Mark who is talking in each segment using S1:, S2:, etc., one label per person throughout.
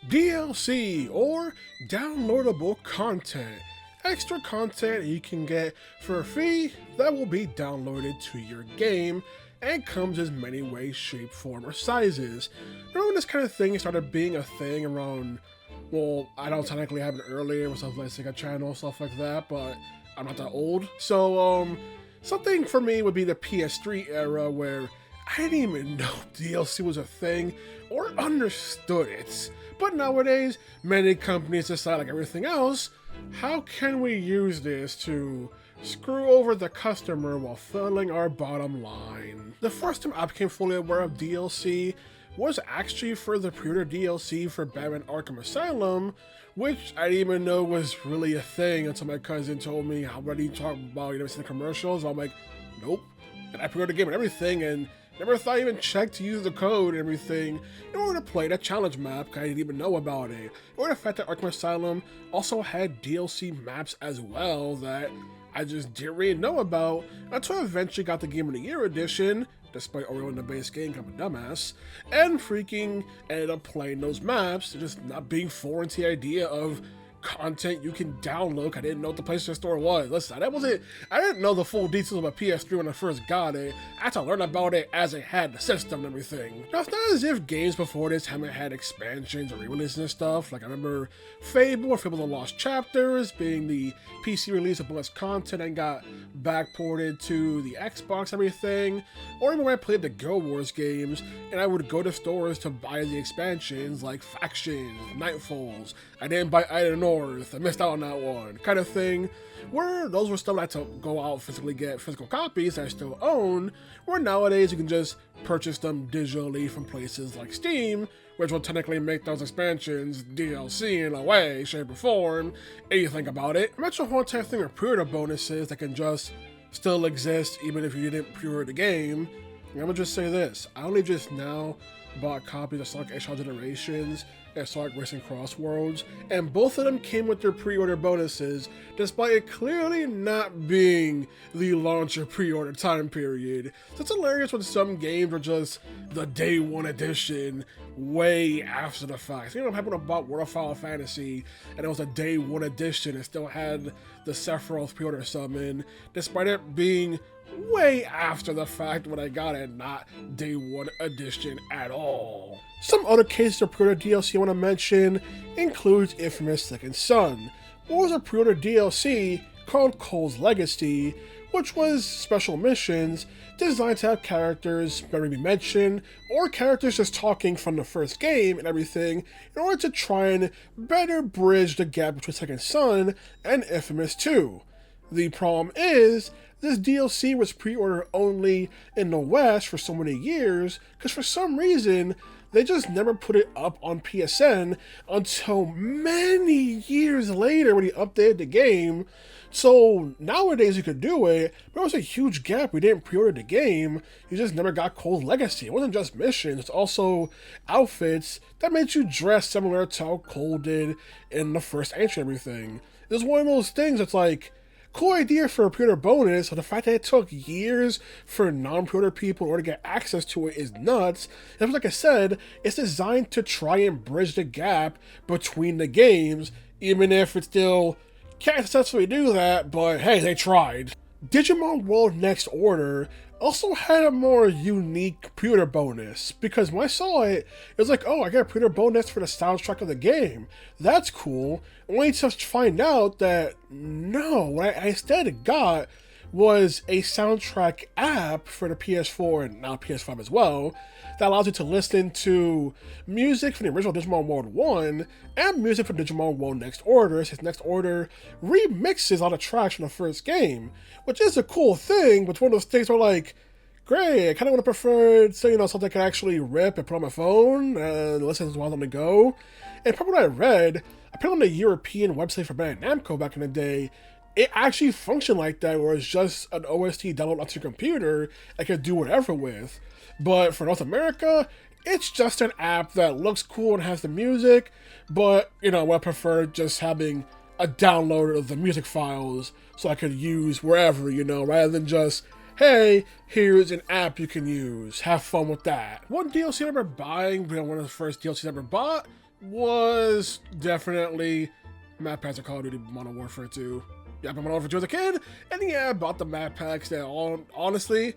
S1: DLC, or downloadable content. Extra content you can get for a fee that will be downloaded to your game and comes in many ways, shape, form, or sizes. Remember when this kind of thing started being a thing around, well, I don't technically have it earlier with stuff like Sigh channel, stuff like that, but I'm not that old. So, something for me would be the PS3 era where I didn't even know DLC was a thing or understood it. But nowadays, many companies decide, like everything else, how can we use this to screw over the customer while filling our bottom line? The first time I became fully aware of DLC was actually for the pre-order DLC for Batman Arkham Asylum, which I didn't even know was really a thing until my cousin told me how ready to talk about, you know, seeing the commercials. I'm like, nope. And I pre-ordered the game and everything, and never thought I even checked to use the code and everything in order to play that challenge map, because I didn't even know about it. Or the fact that Arkham Asylum also had DLC maps as well that I just didn't really know about until I eventually got the Game of the Year edition, despite already in the base game, I'm a dumbass, and freaking ended up playing those maps, just not being foreign to the idea of content you can download. I didn't know what the PlayStation Store was. Listen, I didn't know the full details of my PS3 when I first got it. I had to learn about it as I had the system and everything. Now, it's not as if games before this haven't had expansions or re-releases and stuff. Like, I remember Fable or Fable The Lost Chapters being the PC release of bonus content and got backported to the Xbox and everything. Or even when I played the Guild Wars games and I would go to stores to buy the expansions like Factions, Nightfalls. I didn't buy Ida North, I missed out on that one, kind of thing, where those were stuff I had to go out physically get physical copies that I still own, where nowadays you can just purchase them digitally from places like Steam, which will technically make those expansions DLC in a way, shape, or form, and you think about it. I mentioned the whole entire thing of pre-order bonuses that can just still exist even if you didn't pre-order the game. And I'm gonna just say this, I only just now bought copies of Sonic Hedgehog Generations and Sonic Racing Crossworlds, and both of them came with their pre-order bonuses, despite it clearly not being the launch or pre-order time period. So it's hilarious when some games are just the day one edition way after the fact. So, you know what happened about World of Final Fantasy, and it was a day one edition and still had the Sephiroth pre-order summon, despite it being way after the fact when I got it, not day one edition at all. Some other cases of pre-order DLC I want to mention includes Infamous Second Son, or was a pre-order DLC called Cole's Legacy, which was special missions designed to have characters never be mentioned, or characters just talking from the first game and everything, in order to try and better bridge the gap between Second Son and Infamous 2. The problem is, this DLC was pre-order only in the West for so many years, because for some reason, they just never put it up on PSN until many years later when he updated the game. So nowadays you could do it, but it was a huge gap. We didn't pre-order the game, you just never got Cole's Legacy. It wasn't just missions, it's also outfits that made you dress similar to how Cole did in the first entry and everything. It was one of those things that's like, cool idea for a pre-order bonus, but the fact that it took years for non-pre-order people in order to get access to it is nuts. And like I said, it's designed to try and bridge the gap between the games, even if it still can't successfully do that, but hey, they tried. Digimon World Next Order also had a more unique pre-order bonus, because when I saw it, it was like, oh, I got a pre-order bonus for the soundtrack of the game. That's cool. Only to find out that, no, what I instead got was a soundtrack app for the PS4 and now PS5 as well, that allows you to listen to music from the original Digimon World 1 and music from Digimon World Next Order, since Next Order remixes all the tracks from the first game, which is a cool thing, but it's one of those things where like, great, I kind of want to prefer, so, you know, something I can actually rip and put on my phone and listen while I'm on the go. And probably what I read, I put on the European website for Bandai Namco back in the day, it actually functioned like that, where it's just an OST download onto your computer I could do whatever with. But for North America, it's just an app that looks cool and has the music, but, you know, I prefer just having a download of the music files so I could use wherever, you know, rather than just, hey, here's an app you can use, have fun with that. One DLC I remember buying, one of the first DLCs I ever bought, was definitely map packs of Call of Duty Modern Warfare 2. Yeah, I played Modern Warfare 2 as a kid, and yeah, I bought the map packs that honestly,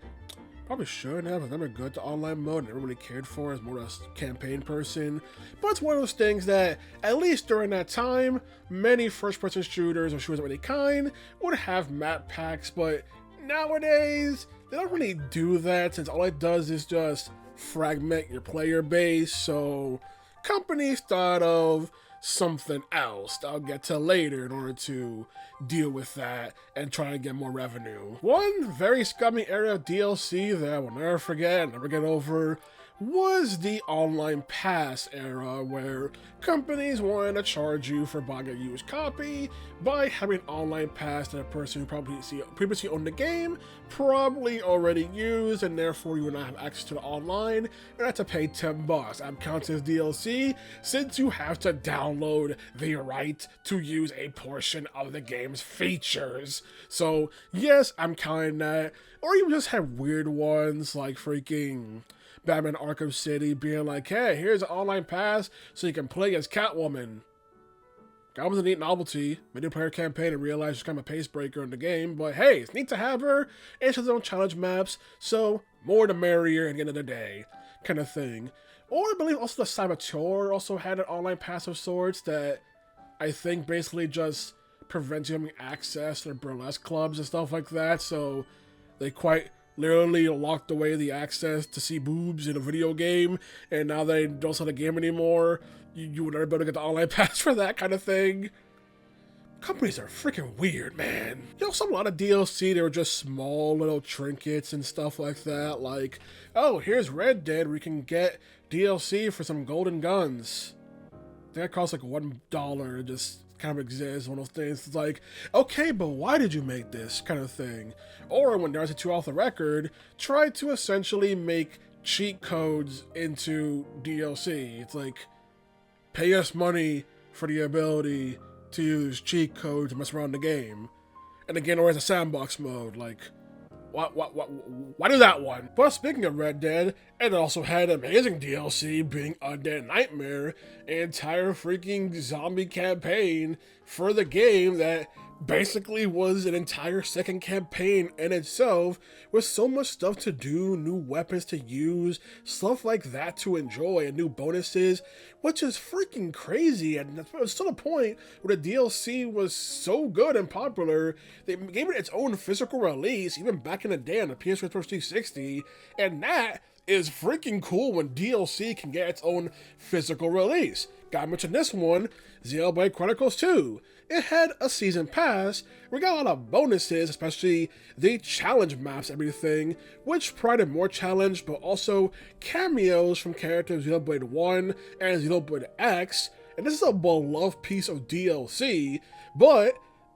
S1: probably shouldn't have. I was never good to online mode, never really cared for it. As more of a campaign person. But it's one of those things that, at least during that time, many first-person shooters or shooters of any kind would have map packs, but nowadays, they don't really do that, since all it does is just fragment your player base. So companies thought of something else that I'll get to later in order to deal with that and try to get more revenue. One very scummy era of DLC that I will never forget, never get over, was the online pass era, where companies wanted to charge you for buying a used copy by having an online pass that a person who previously owned the game probably already used, and therefore you would not have access to the online and had to pay $10. That counts as DLC, since you have to download the right to use a portion of the game's features. So yes, I'm counting that. Or you just have weird ones like freaking Batman Arkham City being like, hey, here's an online pass so you can play as Catwoman. That was a neat novelty. Made a player campaign and realized she's kind of a pace breaker in the game, but hey, it's neat to have her, and she has her own challenge maps, so more the merrier at the end of the day, kind of thing. Or I believe also the Saboteur also had an online pass of sorts that I think basically just prevents you having access to the burlesque clubs and stuff like that, so they quite literally locked away the access to see boobs in a video game, and now they don't sell the game anymore. You would never be able to get the online pass for that kind of thing. Companies are freaking weird, man. You know, a lot of DLC, they were just small little trinkets and stuff like that, like, oh, here's Red Dead, where you can get DLC for some golden guns. That costs like $1, it just kind of exists, one of those things. It's like, okay, but why did you make this kind of thing? Or when Darcy 2 off the record, tried to essentially make cheat codes into DLC. It's like, pay us money for the ability to use cheat codes to mess around the game. And again, or as a sandbox mode, like, why do that one? But speaking of Red Dead, it also had amazing DLC being Undead Nightmare, an entire freaking zombie campaign for the game that basically was an entire second campaign in itself, with so much stuff to do, new weapons to use, stuff like that to enjoy, and new bonuses, which is freaking crazy. And it was to the point where the DLC was so good and popular, they gave it its own physical release, even back in the day on the PS4 360, and that is freaking cool when DLC can get its own physical release. Gotta mention this one, Xenoblade Chronicles 2. It had a season pass. We got a lot of bonuses, especially the challenge maps, everything, which provided more challenge, but also cameos from characters Xenoblade 1 and Xenoblade X. And this is a beloved piece of DLC, but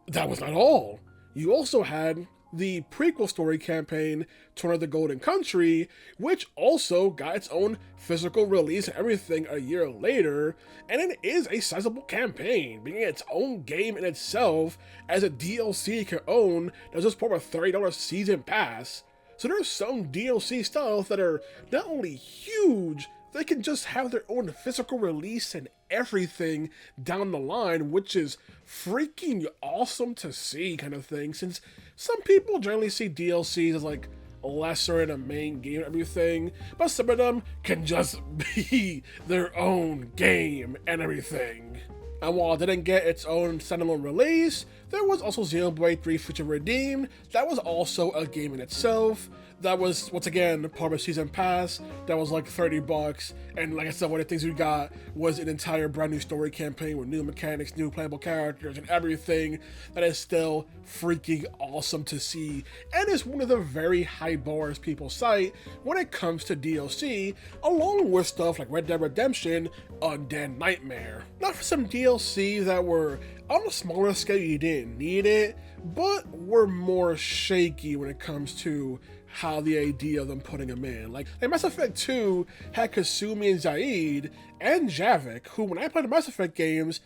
S1: that was not all. You also had the prequel story campaign, Torna the Golden Country, which also got its own physical release and everything a year later, and it is a sizable campaign, being its own game in itself as a DLC you can own that was just part of a $30 season pass. So there's some DLC stuff that are not only huge, they can just have their own physical release and everything down the line, which is freaking awesome to see, kind of thing, since some people generally see DLCs as like lesser in a main game and everything, but some of them can just be their own game and everything. And while it didn't get its own standalone release, there was also Xenoblade 3 Future Redeemed. That was also a game in itself. That was, once again, part of a season pass. That was like $30. And like I said, one of the things we got was an entire brand new story campaign with new mechanics, new playable characters, and everything that is still freaking awesome to see. And is one of the very high bars people cite when it comes to DLC, along with stuff like Red Dead Redemption, Undead Nightmare. Not for some DLC that were on a smaller scale, you didn't need it, but were more shaky when it comes to how the idea of them putting them in. Like Mass Effect 2 had Kasumi and Zaid and Javik, who when I played the Mass Effect games,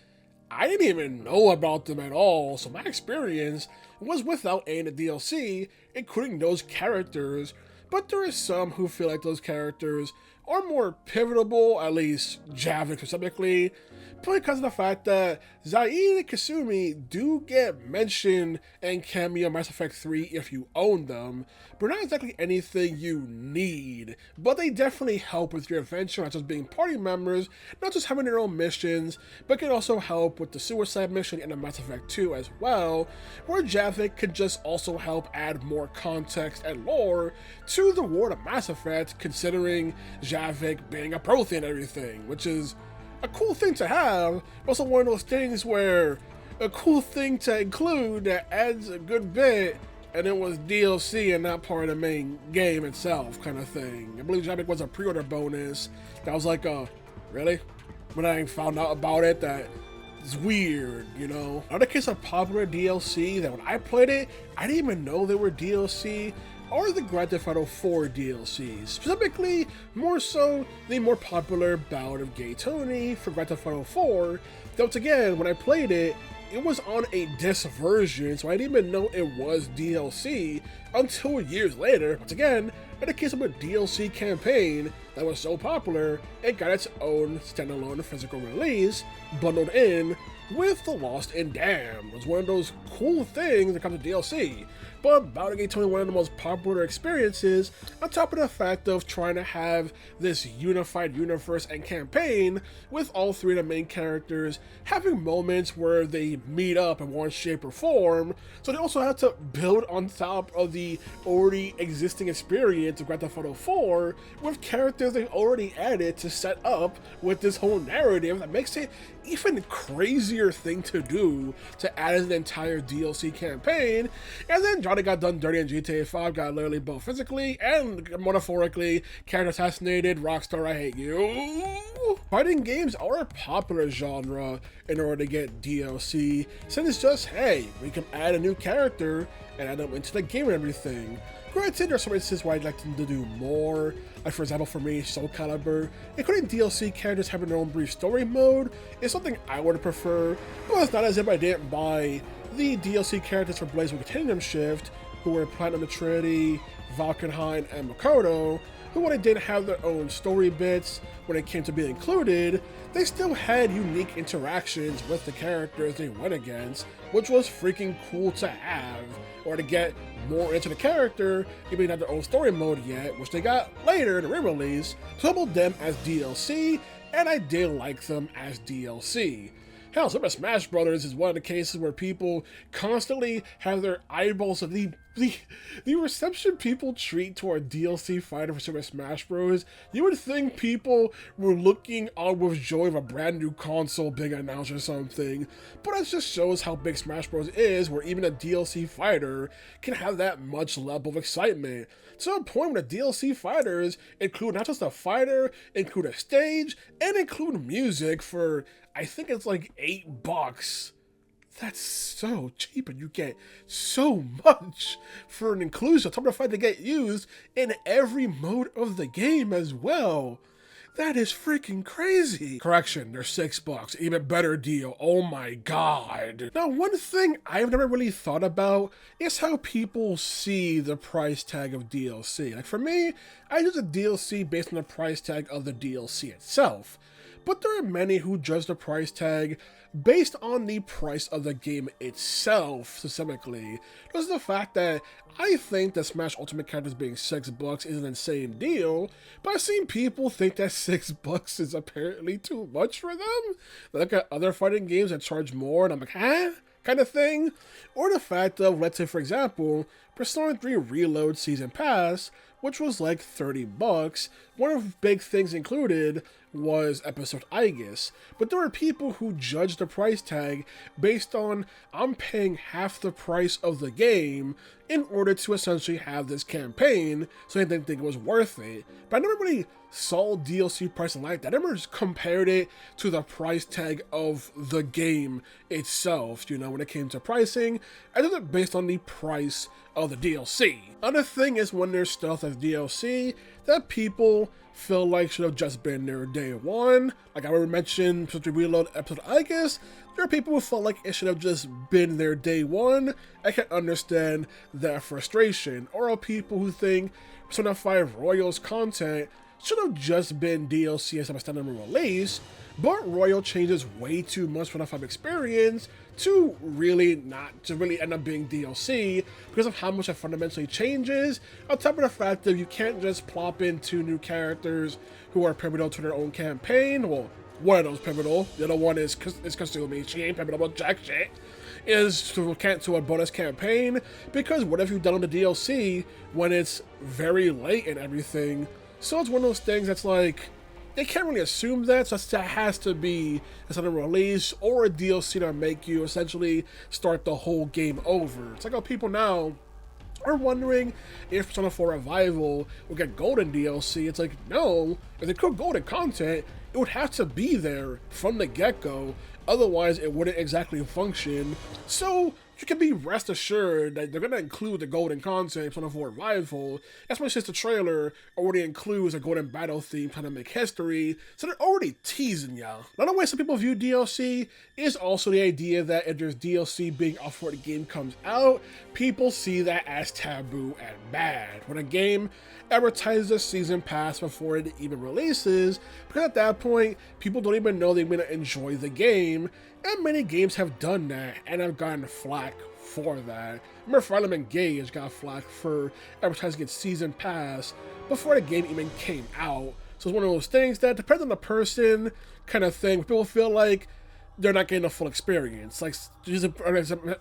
S1: I didn't even know about them at all, so my experience was without any of the DLC, including those characters, but there is some who feel like those characters are more pivotal, at least Javik specifically, because of the fact that Sigh and Kasumi do get mentioned and cameo in Mass Effect 3 if you own them, but not exactly anything you need. But they definitely help with your adventure, not just being party members, not just having their own missions, but can also help with the suicide mission in the Mass Effect 2 as well, where Javik could just also help add more context and lore to the world of Mass Effect, considering Javik being a Prothean and everything, which is a cool thing to have, but also one of those things where a cool thing to include that adds a good bit, and it was DLC and not part of the main game itself kind of thing. I believe Javik was a pre-order bonus. That was like, really? When I found out about it, that it's weird, you know? Another case of popular DLC that when I played it, I didn't even know they were DLC, or the Grand Theft Auto 4 DLCs, specifically more so the more popular Ballad of Gay Tony for Grand Theft Auto 4, that once again, when I played it, it was on a disc version, so I didn't even know it was DLC until years later. Once again, in the case of a DLC campaign that was so popular, it got its own standalone physical release, bundled in with The Lost and Damned. It was one of those cool things that comes with DLC. But Ballad of Gay Tony, one of the most popular experiences, on top of the fact of trying to have this unified universe and campaign with all three of the main characters having moments where they meet up in one shape or form. So they also had to build on top of the already existing experience of Grand Theft Auto 4 with characters they already added to set up with this whole narrative that makes it even crazier thing to do to add an entire DLC campaign. And then Johnny got done dirty in GTA 5, got literally both physically and metaphorically character assassinated. Rockstar, I hate you. Fighting games are a popular genre in order to get DLC, since it's just, hey, we can add a new character and add them into the game and everything. Granted, there are some instances where I'd like them to do more, like for example for me, Soul Calibur, including DLC characters having their own brief story mode, is something I would prefer, but it's not as if I didn't buy the DLC characters for Blazblue Continuum Shift, who were Platinum Trinity, Valkenhayn, and Makoto, who when they didn't have their own story bits when it came to being included, they still had unique interactions with the characters they went against, which was freaking cool to have, or to get more into the character, even not their own story mode yet, which they got later in the re-release, doubled them as DLC, and I did like them as DLC. Hell, Super Smash Brothers is one of the cases where people constantly have their eyeballs of the reception people treat toward DLC fighter for Super Smash Bros. You would think people were looking on with joy of a brand new console being announced or something, but that just shows how big Smash Bros. Is, where even a DLC fighter can have that much level of excitement. To a point where the DLC fighters include not just a fighter, include a stage, and include music for, I think it's like $8. That's so cheap, and you get so much for an inclusion. On top of the fact they get used in every mode of the game as well. That is freaking crazy. Correction, they're $6. Even better deal. Oh my god. Now, one thing I've never really thought about is how people see the price tag of DLC. Like for me, I use a DLC based on the price tag of the DLC itself. But there are many who judge the price tag based on the price of the game itself, specifically. There's the fact that I think that Smash Ultimate characters being $6 is an insane deal, but I've seen people think that $6 is apparently too much for them. They look at other fighting games that charge more, and I'm like, huh? Kind of thing. Or the fact of, let's say for example, Persona 3 Reload Season Pass, which was like $30. One of the big things included was episode Aigis, but there were people who judged the price tag based on, I'm paying half the price of the game in order to essentially have this campaign, so I didn't think it was worth it. But I never really saw DLC pricing like that. I never compared it to the price tag of the game itself, you know, when it came to pricing. I did it based on the price of the DLC. Another thing is when there's stuff that's DLC that people feel like should have just been there day one. Like I already mentioned, Persona 3 Reload episode Aigis, there are people who felt like it should have just been there day one. I can understand that frustration. Or are people who think Persona 5 Royals content should have just been DLC as a standalone release, but Royal changes way too much for the 5 experience to really end up being DLC because of how much it fundamentally changes, on top of the fact that you can't just plop in 2 new characters who are pivotal to their own campaign. Well, one of those pivotal, the other one is Kasumi, she ain't pivotal about jack shit, is to a bonus campaign, because what have you done on the DLC when it's very late and everything? So it's one of those things that's like, they can't really assume that, so that has to be a sudden release or a DLC to make you essentially start the whole game over. It's like how people now are wondering if Persona 4 Revival will get golden DLC. It's like, no, if they could golden content, it would have to be there from the get-go, otherwise it wouldn't exactly function. So you can be rest assured that they're going to include the golden content in Persona 4 Revival, especially since the trailer already includes a golden battle theme trying to make history, so they're already teasing ya. Another way some people view DLC is also the idea that if there's DLC being offered before the game comes out, people see that as taboo and bad. When a game advertises a season pass before it even releases, because at that point, people don't even know they're going to enjoy the game, and many games have done that and have gotten flack for that. Remember, Fire Emblem Engage got flack for advertising its season pass before the game even came out. So it's one of those things that depends on the person kind of thing. People feel like they're not getting a full experience. Like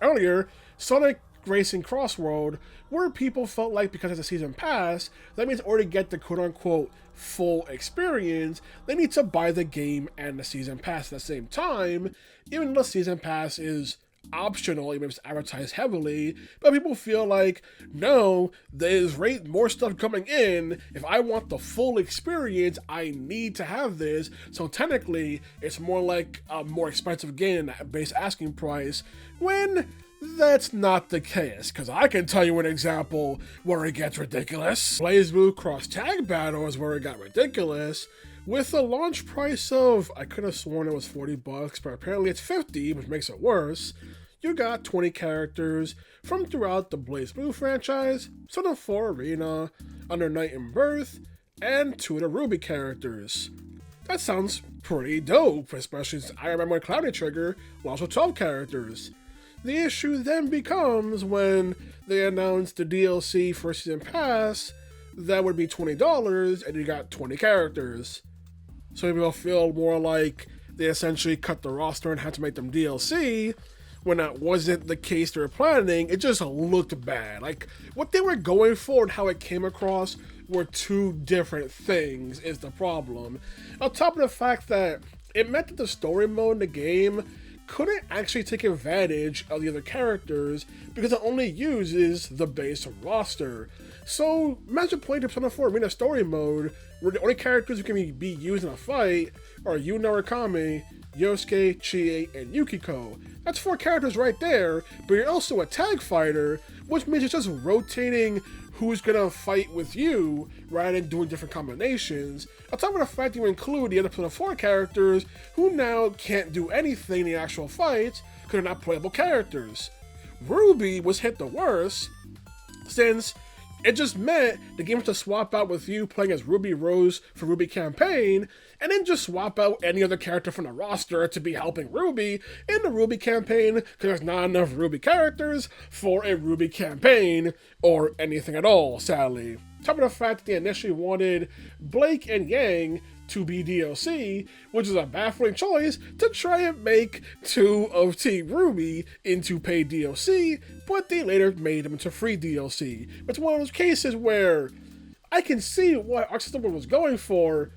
S1: earlier, Sonic Racing Crossworld, where people felt like because it's a season pass, that means in order to get the quote-unquote full experience, they need to buy the game and the season pass at the same time, even though the season pass is optional, even if it's advertised heavily. But people feel like, no, there's more stuff coming in. If I want the full experience, I need to have this. So technically, it's more like a more expensive game at base asking price, when that's not the case, because I can tell you an example where it gets ridiculous. Blazblue Cross Tag Battle is where it got ridiculous, with a launch price of, I could have sworn it was $40, but apparently it's $50, which makes it worse. You got 20 characters from throughout the Blazblue franchise, Persona 4 Arena, Under Night and Birth, and 2 of the Ruby characters. That sounds pretty dope, especially since I remember when Cloudy Trigger launched with 12 characters. The issue then becomes when they announced the DLC for Season Pass that would be $20 and you got 20 characters. So people feel more like they essentially cut the roster and had to make them DLC, when that wasn't the case they were planning. It just looked bad. Like, what they were going for and how it came across were 2 different things is the problem. On top of the fact that it meant that the story mode in the game couldn't actually take advantage of the other characters because it only uses the base roster. So imagine playing the Persona 4 Arena story mode where the only characters who can be used in a fight are Yu Narukami, Yosuke, Chie, and Yukiko. That's 4 characters right there, but you're also a tag fighter, which means it's just rotating who's gonna fight with you rather than doing different combinations. On top of the fact you include the other Persona 4 characters who now can't do anything in the actual fights because they're not playable characters. Ruby was hit the worst, since it just meant the game was to swap out with you playing as Ruby Rose for Ruby campaign, and then just swap out any other character from the roster to be helping Ruby in the Ruby campaign, because there's not enough Ruby characters for a Ruby campaign, or anything at all, sadly. Top of the fact that they initially wanted Blake and Yang to be DLC, which is a baffling choice to try and make 2 of Team Ruby into paid DLC, but they later made them into free DLC. It's one of those cases where I can see what Arkham was going for,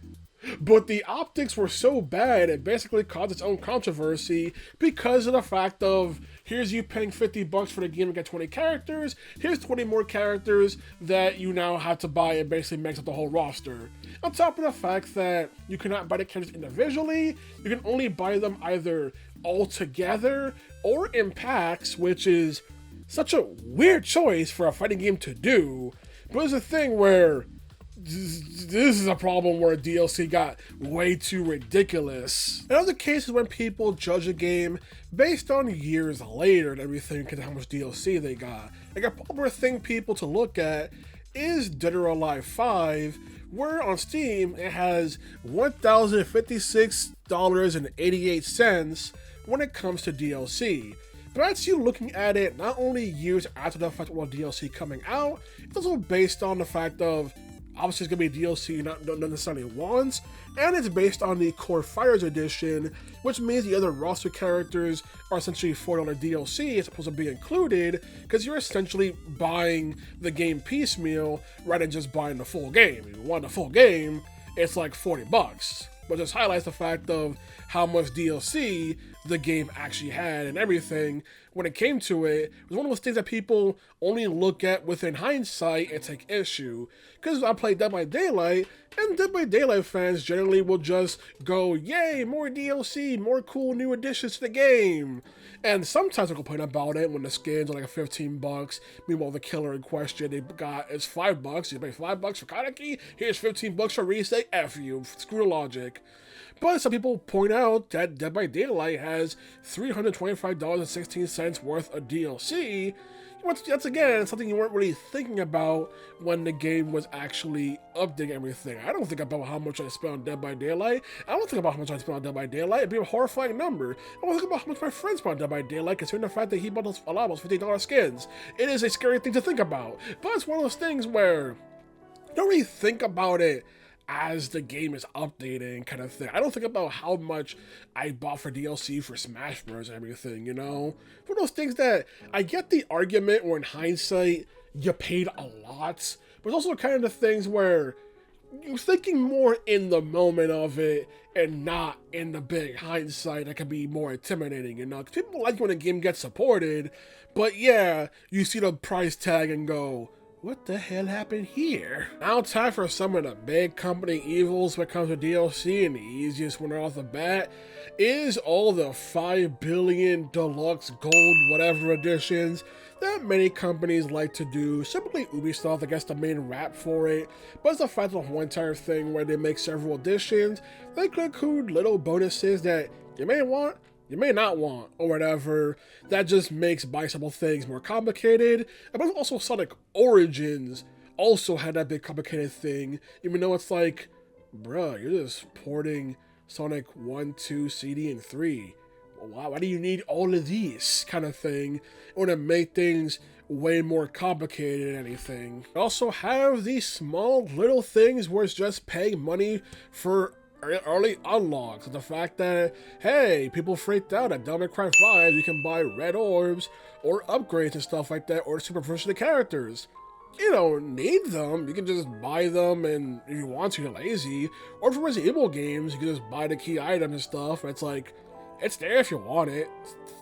S1: but the optics were so bad it basically caused its own controversy because of the fact of, here's you paying $50 for the game to get 20 characters, here's 20 more characters that you now have to buy and basically makes up the whole roster. On top of the fact that you cannot buy the characters individually, you can only buy them either all together or in packs, which is such a weird choice for a fighting game to do. But it's a thing where this is a problem where DLC got way too ridiculous. In other cases, when people judge a game based on years later and everything because of how much DLC they got, like a popular thing people to look at is Dead or Alive 5, where on Steam it has $1,056.88 when it comes to DLC. But that's you looking at it not only years after the fact of DLC coming out, it's also based on the fact of obviously it's going to be DLC not necessarily once, and it's based on the Core Fighters edition, which means the other roster characters are essentially $4 DLC as opposed to be included, because you're essentially buying the game piecemeal rather than just buying the full game. If you want the full game, it's like $40, but just highlights the fact of how much DLC the game actually had and everything. When it came to it, it was one of those things that people only look at within hindsight and take issue. Because I played Dead by Daylight, and Dead by Daylight fans generally will just go, yay, more DLC, more cool new additions to the game. And sometimes they'll complain about it when the skins are like $15. Meanwhile, the killer in question they got is $5. You pay $5 for Kaneki, here's $15 for Resay, F you, screw logic. But some people point out that Dead by Daylight has $325.16 worth of DLC. That's again something you weren't really thinking about when the game was actually updating everything. I don't think about how much I spent on Dead by Daylight. I don't think about how much I spent on Dead by Daylight. It'd be a horrifying number. I don't think about how much my friends spent on Dead by Daylight, considering the fact that he bought a lot of those $50 skins. It is a scary thing to think about. But it's one of those things where you don't really think about it as the game is updating kind of thing. I don't think about how much I bought for DLC for Smash Bros. And everything, you know? For those things that, I get the argument where in hindsight, you paid a lot, but it's also kind of the things where you're thinking more in the moment of it and not in the big hindsight that can be more intimidating, you know? 'Cause people like when a game gets supported, but yeah, you see the price tag and go, what the hell happened here? Now time for some of the big company evils when it comes to DLC, and the easiest one off the bat is all the 5 billion deluxe gold whatever editions that many companies like to do. Simply Ubisoft, I guess, the main rap for it, but it's the fact of the whole entire thing where they make several editions. They could include little bonuses that you may want, you may not want, or whatever. That just makes buying some things more complicated. But also Sonic Origins also had that big complicated thing, even though it's like, bruh, you're just porting Sonic 1, 2, CD, and 3. Why do you need all of these kind of thing? It would make things way more complicated than anything. Also have these small little things where it's just paying money for early unlocks. The fact that, hey, people freaked out at Devil May Cry 5, you can buy red orbs or upgrades and stuff like that, or super version of characters. You don't need them, you can just buy them, and if you want to, you're lazy. Or for Resident Evil games, you can just buy the key items and stuff. It's like, it's there if you want it.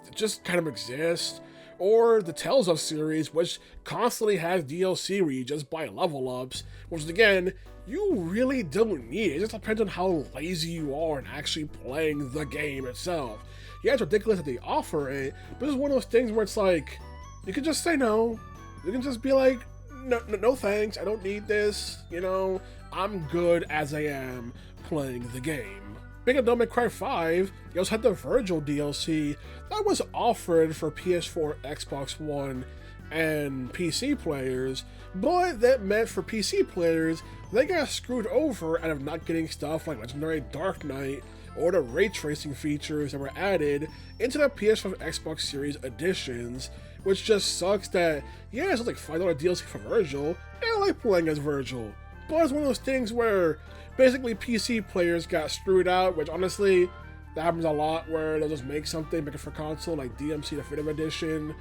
S1: It just kind of exists. Or the Tales of series, which constantly has DLC where you just buy level ups, which again, you really don't need it. It just depends on how lazy you are in actually playing the game itself. Yeah, it's ridiculous that they offer it, but it's one of those things where it's like, you can just say no. You can just be like, no thanks, I don't need this, you know, I'm good as I am playing the game. Speaking of Devil May Cry 5, you also had the Virgil DLC that was offered for PS4, Xbox One, and PC players, but that meant for PC players, they got screwed over out of not getting stuff like Legendary Dark Knight or the ray tracing features that were added into the PS5 Xbox Series editions, which just sucks that, yeah, it's like $5 DLC for Virgil, and I like playing as Virgil, but it's one of those things where basically PC players got screwed out, which honestly, that happens a lot where they'll just make something, make it for console, like DMC Definitive Edition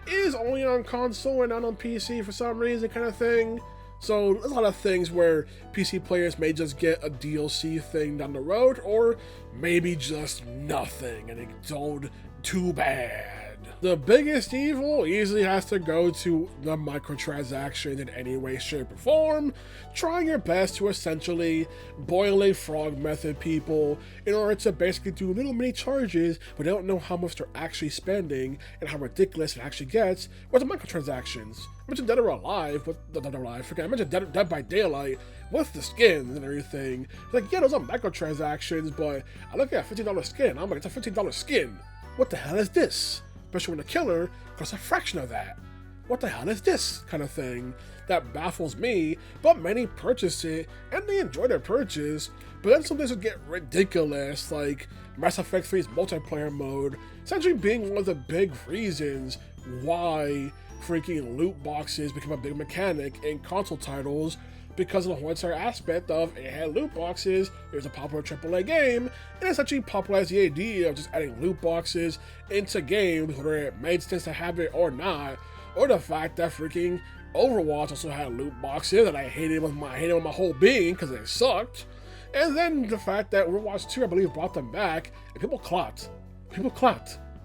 S1: is only on console and not on PC for some reason kind of thing. So there's a lot of things where PC players may just get a DLC thing down the road, or maybe just nothing, and it's told too bad. The biggest evil easily has to go to the microtransactions in any way, shape, or form, trying your best to essentially boil a frog method people in order to basically do little mini charges, but they don't know how much they're actually spending and how ridiculous it actually gets with the microtransactions. I mentioned Dead or Alive, I mentioned Dead by Daylight with the skins and everything. It's like, yeah, those are microtransactions, but I look at a $15 skin, I'm like, it's a $15 skin. What the hell is this? Especially when the killer costs a fraction of that. what the hell is this kind of thing that baffles me, but many purchase it and they enjoy their purchase, but then some things would get ridiculous, like Mass Effect 3's multiplayer mode essentially being one of the big reasons why freaking loot boxes become a big mechanic in console titles, because of the whole entire aspect of it had loot boxes, it was a popular AAA game, and essentially popularized the idea of just adding loot boxes into games, whether it made sense to have it or not, or the fact that freaking Overwatch also had loot boxes, and I hated them with my whole being because they sucked, and then the fact that Overwatch 2, I believe, brought them back, and people clapped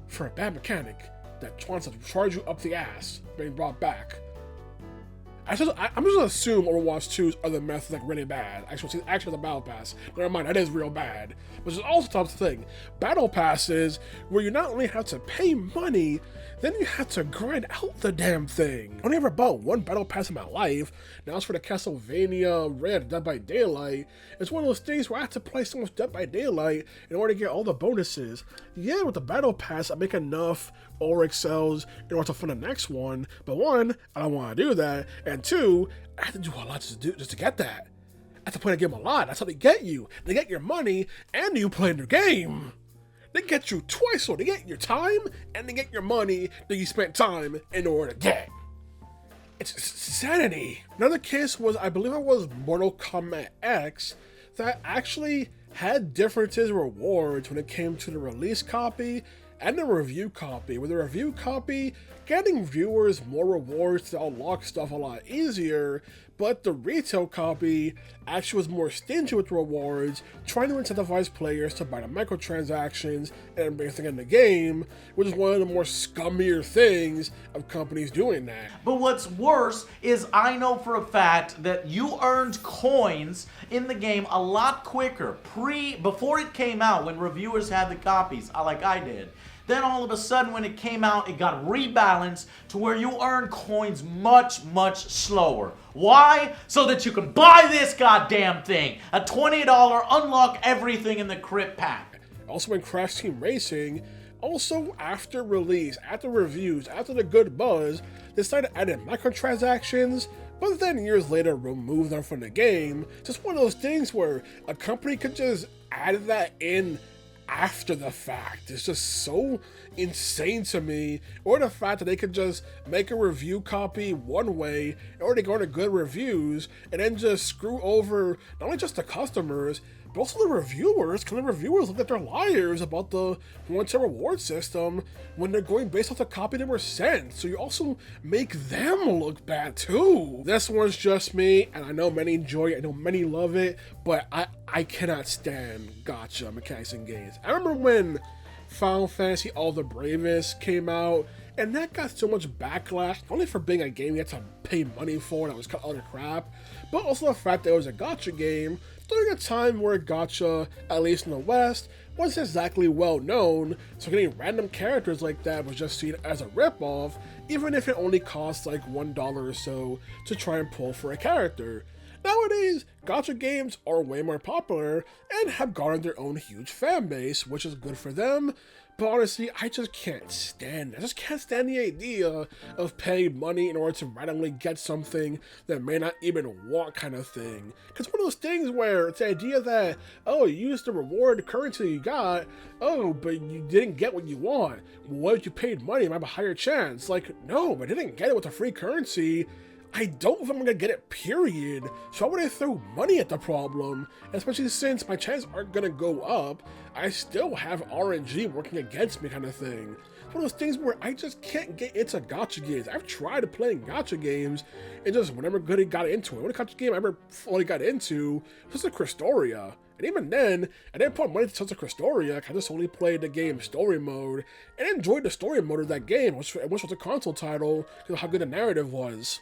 S1: for a bad mechanic that wants to charge you up the ass being brought back. I'm just gonna assume Overwatch 2's other methods like really bad. Actually, the Battle Pass. Never mind, that is real bad. Which is also a tough thing. Battle Passes, where you not only have to pay money, then you have to grind out the damn thing. I only ever bought one Battle Pass in my life. Now it's for the Castlevania Red Dead by Daylight. It's one of those things where I have to play so much Dead by Daylight in order to get all the bonuses. Yeah, with the Battle Pass, I make enough Auric cells in order to fund the next one. But one, I don't want to do that. And two, I have to do a lot just to get that. I have to play the game a lot. That's how they get you. They get your money and you play their game. They get you twice, so they get your time and they get your money that you spent time in order to get. It's insanity. Another case was, I believe it was Mortal Kombat X, that actually had differences in rewards when it came to the release copy and the review copy. With the review copy, getting viewers more rewards to unlock stuff a lot easier, but the retail copy actually was more stingy with rewards, trying to incentivize players to buy the microtransactions and everything in the game, which is one of the more scummier things of companies doing that.
S2: But what's worse is I know for a fact that you earned coins in the game a lot quicker, before it came out, when reviewers had the copies, like I did. Then all of a sudden when it came out, it got rebalanced to where you earn coins much, much slower. Why? So that you can buy this goddamn thing. A $20 unlock everything in the crypt pack.
S1: Also in Crash Team Racing, also after release, after reviews, after the good buzz, they started adding microtransactions, but then years later removed them from the game. Just one of those things where a company could just add that in after the fact. It's just so insane to me. Or the fact that they could just make a review copy one way in order to go into good reviews and then just screw over not only just the customers but also the reviewers, because the reviewers look like they're liars about the one-time reward system when they're going based off the copy they were sent. So you also make them look bad too. This one's just me, and I know many enjoy it, I know many love it, but I cannot stand gacha mechanics in games. I remember when Final Fantasy All the Bravest came out, and that got so much backlash, not only for being a game you had to pay money for and it was kind of utter crap, but also the fact that it was a gacha game during a time where gacha, at least in the West, wasn't exactly well known, so getting random characters like that was just seen as a ripoff, even if it only costs like $1 or so to try and pull for a character. Nowadays, gacha games are way more popular and have garnered their own huge fan base, which is good for them. But honestly, I just can't stand it. I just can't stand the idea of paying money in order to randomly get something that may not even want kind of thing. Because one of those things where it's the idea that, oh, you used the reward currency you got, oh, but you didn't get what you want. What if you paid money? You might have a higher chance. Like, no, but I didn't get it with a free currency. I don't know if I'm gonna get it, period. So why would I throw money at the problem? Especially since my chances aren't gonna go up, I still have RNG working against me kind of thing. It's one of those things where I just can't get into gacha games. I've tried playing gacha games, and just whenever good I got into it. One gacha game I ever fully got into was the Crestoria. And even then, I didn't put money to Crestoria, I just only played the game story mode, and enjoyed the story mode of that game, which was a console title, because of how good the narrative was.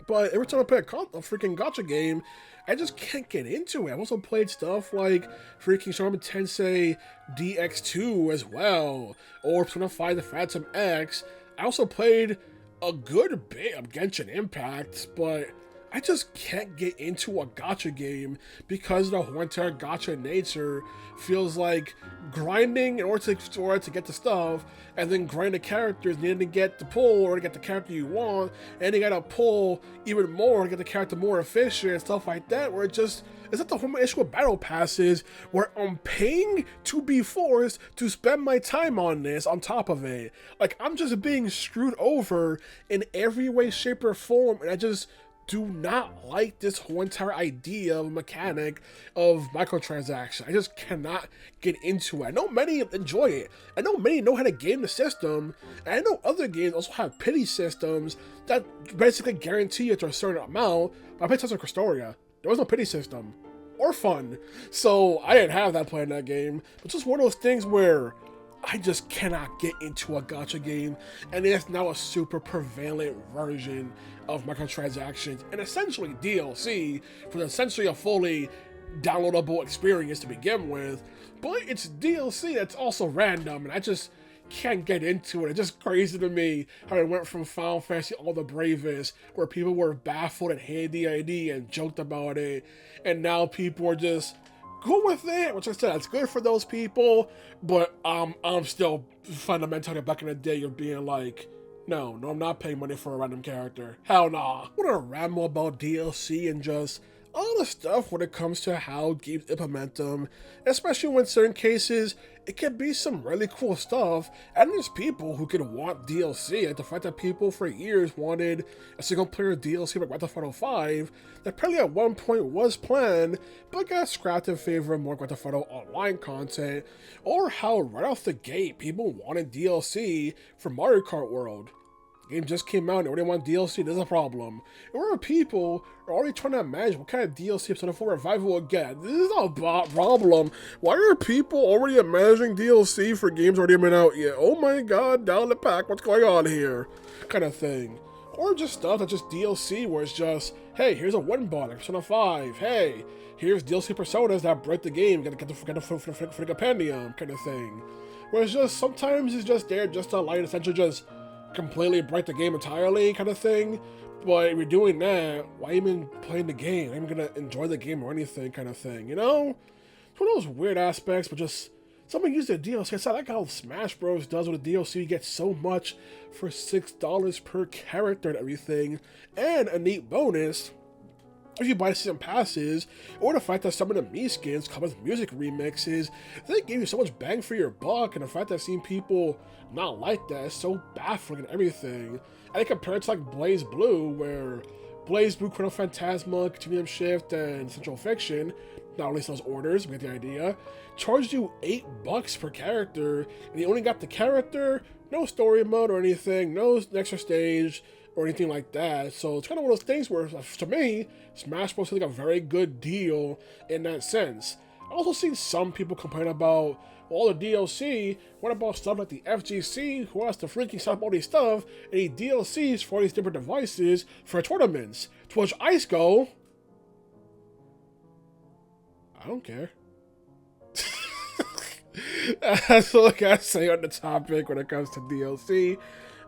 S1: But every time I play a freaking gacha game, I just can't get into it. I've also played stuff like freaking Shaman Tensei DX2 as well, or Persona 5 The Phantom X. I also played a good bit of Genshin Impact, but I just can't get into a gacha game because the whole entire gacha nature feels like grinding in order to get the stuff, and then grind the characters needing to get the pull or to get the character you want, and you gotta pull even more to get the character more efficient and stuff like that, where it's not the whole issue with battle passes, where I'm paying to be forced to spend my time on this on top of it. Like, I'm just being screwed over in every way, shape, or form, and I just do not like this whole entire idea of mechanic of microtransaction. I just cannot get into it. I know many enjoy it. I know many know how to game the system, and I know other games also have pity systems that basically guarantee it to a certain amount. But I played tons of Crestoria. There was no pity system or fun, so I didn't have that playing that game. It's just one of those things where I just cannot get into a gacha game, and it's now a super prevalent version of microtransactions and essentially DLC for essentially a fully downloadable experience to begin with. But it's DLC that's also random, and I just can't get into it. It's just crazy to me how it went from Final Fantasy All the Bravest, where people were baffled and hated the idea and joked about it, and now people are just go with it, which I said, that's good for those people, but I'm still fundamentally back in the day of being like, no, I'm not paying money for a random character. Hell nah. I want to ramble about DLC and just all the stuff when it comes to how games implement them, especially when in certain cases it can be some really cool stuff, and there's people who can want DLC, like the fact that people for years wanted a single player DLC like Grand Theft Auto 5 that apparently at one point was planned but got scrapped in favor of more Grand Theft Auto Online content, or how right off the gate people wanted DLC for Mario Kart World. Game just came out and already want DLC, there's a problem. And where people are already trying to imagine what kind of DLC Persona 4 Revival will get. This is a problem. Why are people already imagining DLC for games already been out yet? Oh my god, down the pack, what's going on here? Kind of thing. Or just stuff that's just DLC where it's just, hey, here's a one bot, like Persona 5. Hey, here's DLC personas that break the game, get the compendium, kind of thing. Where it's just, sometimes it's just there just to like essentially just completely break the game entirely kind of thing. But if you're doing that, why even playing the game? I'm gonna enjoy the game or anything kind of thing, you know? It's one of those weird aspects, but just something use the DLC. I like how Smash Bros does with the DLC. You get so much for $6 per character and everything, and a neat bonus if you buy season passes, or the fact that some of the Mii skins come with music remixes. They give you so much bang for your buck, and the fact that I've seen people not like that is so baffling and everything. And compare it to like Blazblue, where Blazblue, Chrono Phantasma, Continuum Shift, and Central Fiction, not release those orders, we get the idea, charged you $8 per character, and you only got the character, no story mode or anything, no extra stage, or anything like that. So it's kind of one of those things where, to me, Smash Bros. Is like a very good deal in that sense. I also seen some people complain about, well, all the DLC, what about stuff like the FGC, who has to freaking set up all these stuff, and need DLCs for all these different devices for tournaments? To which I go, I don't care. That's all I gotta say on the topic when it comes to DLC.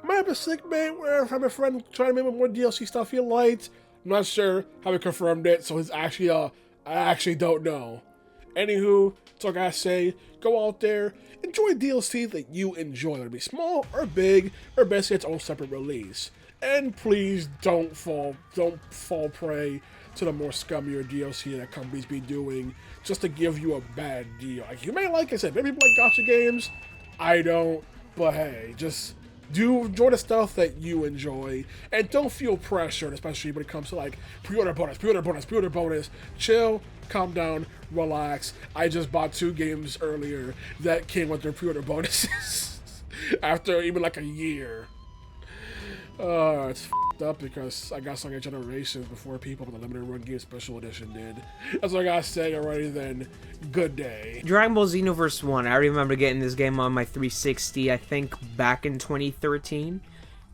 S1: Might have a sick man where if I'm a friend trying to make more DLC stuff he liked. I'm not sure, haven't confirmed it, so it's actually I actually don't know. Anywho, that's all I gotta say. Go out there, enjoy DLC that you enjoy, whether it be small or big, or basically its own separate release. And please don't fall prey to the more scummier DLC that companies be doing just to give you a bad deal. Like, you may like, I said, maybe people like gacha games. I don't, but hey, just do enjoy the stuff that you enjoy, and don't feel pressured, especially when it comes to like pre-order bonus. Chill, calm down, relax. I just bought 2 games earlier that came with their pre-order bonuses after even like a year. It's f***ed up because I got some generations before people with the limited run game special edition did. That's what I gotta say already then. Good day.
S3: Dragon Ball Xenoverse 1, I remember getting this game on my 360, I think back in 2013.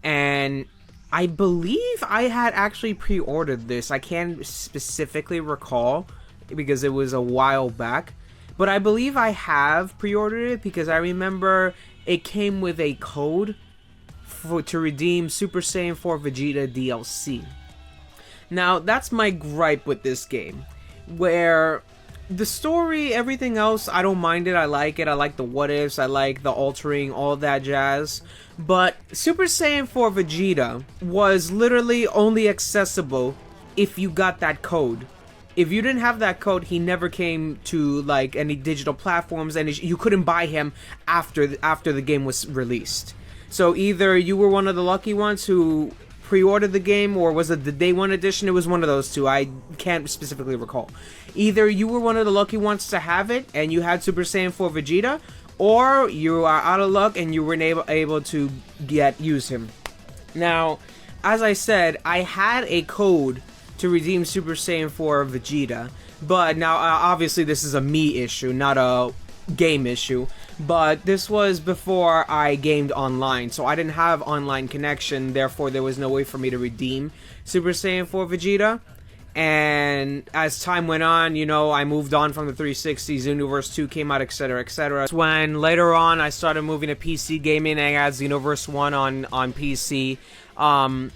S3: And I believe I had actually pre-ordered this. I can't specifically recall because it was a while back. But I believe I have pre-ordered it because I remember it came with a code to redeem Super Saiyan 4 Vegeta DLC. Now, that's my gripe with this game, where the story, everything else, I don't mind it, I like it, I like the what-ifs, I like the altering, all that jazz, but Super Saiyan 4 Vegeta was literally only accessible if you got that code. If you didn't have that code, he never came to like any digital platforms, and you couldn't buy him after the game was released. So either you were one of the lucky ones who pre-ordered the game, or was it the day one edition? It was one of those two. I can't specifically recall. Either you were one of the lucky ones to have it and you had Super Saiyan 4 Vegeta, or you are out of luck and you weren't able to use him. Now, as I said, I had a code to redeem Super Saiyan 4 Vegeta, but now obviously this is a me issue, not a game issue, but this was before I gamed online, so I didn't have online connection, therefore there was no way for me to redeem Super Saiyan 4 Vegeta. And as time went on, you know, I moved on from the 360, Xenoverse 2 came out, etc, etc. When later on I started moving to PC gaming, and I had Xenoverse 1 on PC.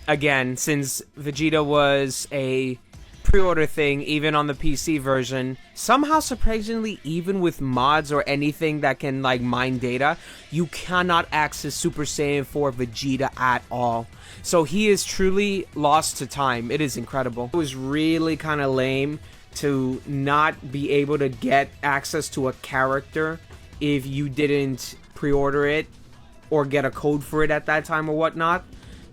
S3: Again, since Vegeta was a pre-order thing, even on the PC version, somehow surprisingly, even with mods or anything that can like mine data, you cannot access Super Saiyan 4 Vegeta at all. So he is truly lost to time. It is incredible. It was really kind of lame to not be able to get access to a character if you didn't pre-order it or get a code for it at that time or whatnot.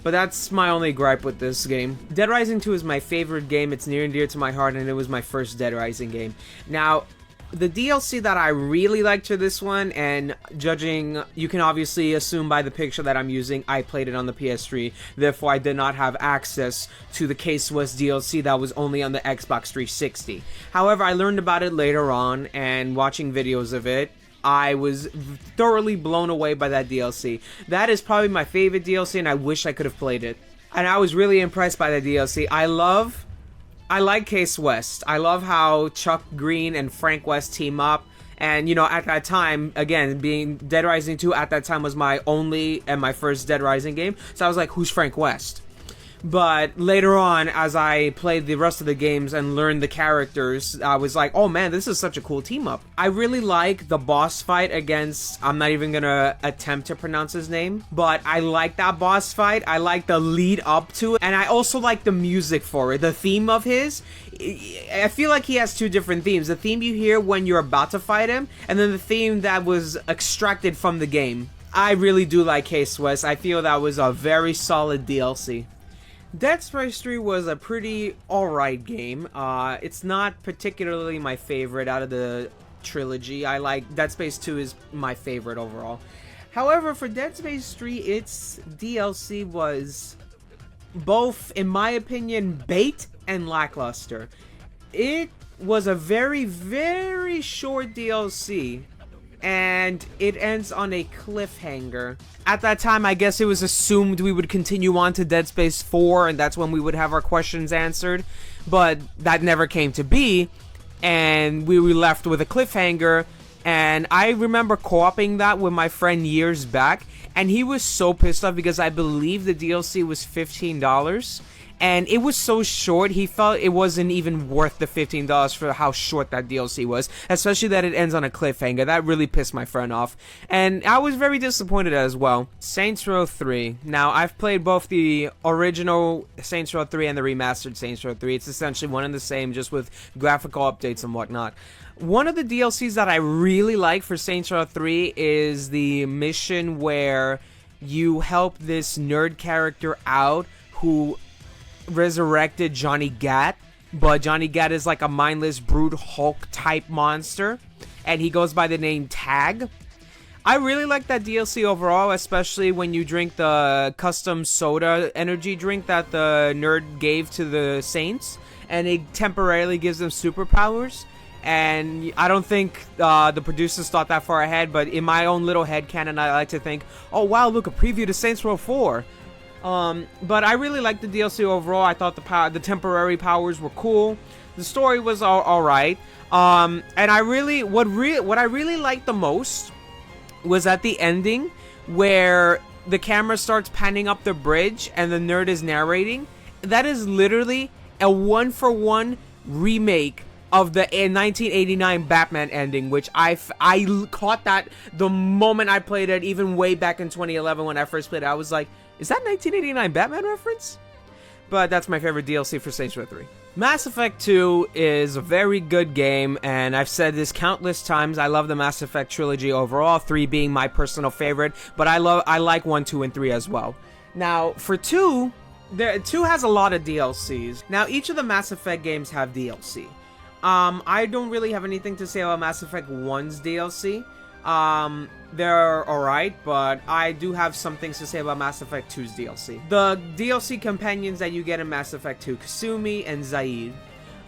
S3: But that's my only gripe with this game. Dead Rising 2 is my favorite game. It's near and dear to my heart, and it was my first Dead Rising game. Now, the DLC that I really liked for this one, and judging, you can obviously assume by the picture that I'm using, I played it on the PS3, therefore I did not have access to the Case West DLC that was only on the Xbox 360. However, I learned about it later on, and watching videos of it, I was thoroughly blown away by that DLC. That is probably my favorite DLC, and I wish I could have played it. And I was really impressed by the DLC. I like Case West. I love how Chuck Green and Frank West team up. And, you know, at that time, again, being Dead Rising 2 at that time was my only and my first Dead Rising game. So I was like, who's Frank West? But later on, as I played the rest of the games and learned the characters, I was like, oh man, this is such a cool team up. I really like the boss fight against, I'm not even gonna attempt to pronounce his name, but I like that boss fight. I like the lead up to it, and I also like the music for it. The theme of his, I feel like he has two different themes. The theme you hear when you're about to fight him, and then the theme that was extracted from the game. I really do like Case West. I feel that was a very solid DLC. Dead Space 3 was a pretty alright game. It's not particularly my favorite out of the trilogy. I like Dead Space 2 is my favorite overall. However, for Dead Space 3, its DLC was both, in my opinion, bait and lackluster. It was a very, very short DLC, and it ends on a cliffhanger. At that time, I guess it was assumed we would continue on to Dead Space 4, and that's when we would have our questions answered, but that never came to be, and we were left with a cliffhanger. And I remember co-oping that with my friend years back, and he was so pissed off because I believe the DLC was $15, and it was so short, he felt it wasn't even worth the $15 for how short that DLC was, especially that it ends on a cliffhanger. That really pissed my friend off, and I was very disappointed as well. Saints Row 3. Now, I've played both the original Saints Row 3 and the remastered Saints Row 3. It's essentially one and the same, just with graphical updates and whatnot. One of the DLCs that I really like for Saints Row 3 is the mission where you help this nerd character out who resurrected Johnny Gat, but Johnny Gat is like a mindless brute Hulk type monster, and he goes by the name Tag. I really like that DLC overall, especially when you drink the custom soda energy drink that the nerd gave to the Saints, and it temporarily gives them superpowers. And I don't think the producers thought that far ahead, but in my own little headcanon, I like to think, oh wow, look, a preview to Saints Row 4. But I really liked the DLC overall. I thought the temporary powers were cool. The story was all right. And I really, what I really liked the most was at the ending where the camera starts panning up the bridge and the nerd is narrating. That is literally a one-for-one remake of the 1989 Batman ending, which I caught that the moment I played it, even way back in 2011 when I first played it. I was like, is that 1989 Batman reference? But that's my favorite DLC for Saints Row 3. Mass Effect 2 is a very good game, and I've said this countless times. I love the Mass Effect trilogy overall, 3 being my personal favorite, but I like 1, 2, and 3 as well. Now, for 2, 2 has a lot of DLCs. Now, each of the Mass Effect games have DLC. I don't really have anything to say about Mass Effect 1's DLC. They're alright, but I do have some things to say about Mass Effect 2's DLC. The DLC companions that you get in Mass Effect 2, Kasumi and Zaid.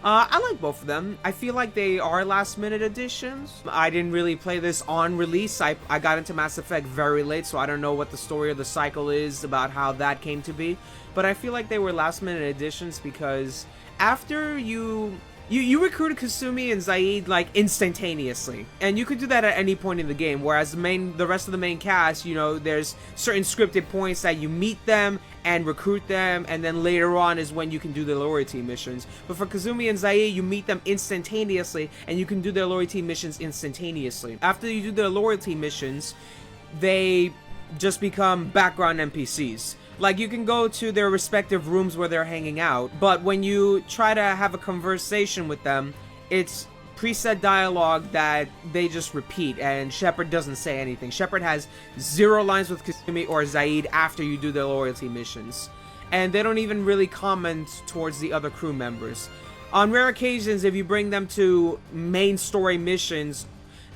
S3: I like both of them. I feel like they are last-minute additions. I didn't really play this on release. I got into Mass Effect very late, so I don't know what the story or the cycle is about how that came to be. But I feel like they were last-minute additions because after you recruited Kasumi and Zaid like instantaneously, and you could do that at any point in the game, whereas the rest of the main cast, you know, there's certain scripted points that you meet them and recruit them, and then later on is when you can do the loyalty missions. But for Kasumi and Zaid, you meet them instantaneously and you can do their loyalty missions instantaneously. After you do their loyalty missions, they just become background NPCs. Like, you can go to their respective rooms where they're hanging out, but when you try to have a conversation with them, it's preset dialogue that they just repeat, and Shepard doesn't say anything. Shepard has 0 lines with Kasumi or Zaid after you do their loyalty missions, and they don't even really comment towards the other crew members. On rare occasions, if you bring them to main story missions,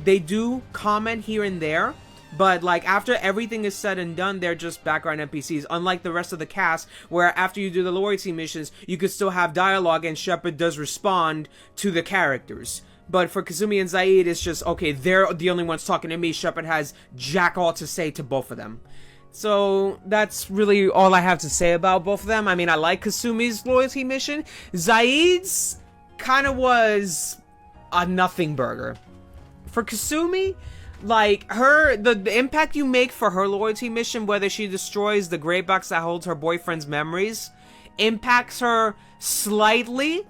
S3: they do comment here and there, but, like, after everything is said and done, they're just background NPCs, unlike the rest of the cast, where after you do the loyalty missions, you could still have dialogue and Shepard does respond to the characters. But for Kasumi and Zaid, it's just, okay, they're the only ones talking to me. Shepard has jack all to say to both of them. So, that's really all I have to say about both of them. I mean, I like Kasumi's loyalty mission. Zaid's kind of was a nothing burger. For Kasumi, like, the impact you make for her loyalty mission, whether she destroys the gray box that holds her boyfriend's memories, impacts her slightly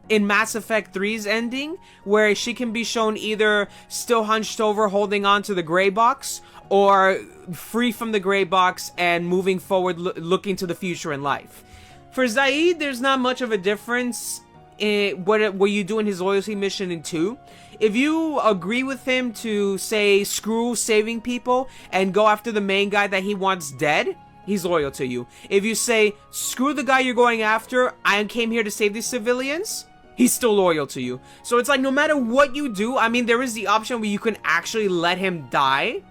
S3: in Mass Effect 3's ending, where she can be shown either still hunched over holding on to the gray box, or free from the gray box and moving forward looking to the future in life. For Zaid, there's not much of a difference in what you do in his loyalty mission in 2. If you agree with him to, say, screw saving people and go after the main guy that he wants dead, he's loyal to you. If you say, screw the guy you're going after, I came here to save these civilians, he's still loyal to you. So it's like, no matter what you do, I mean, there is the option where you can actually let him die,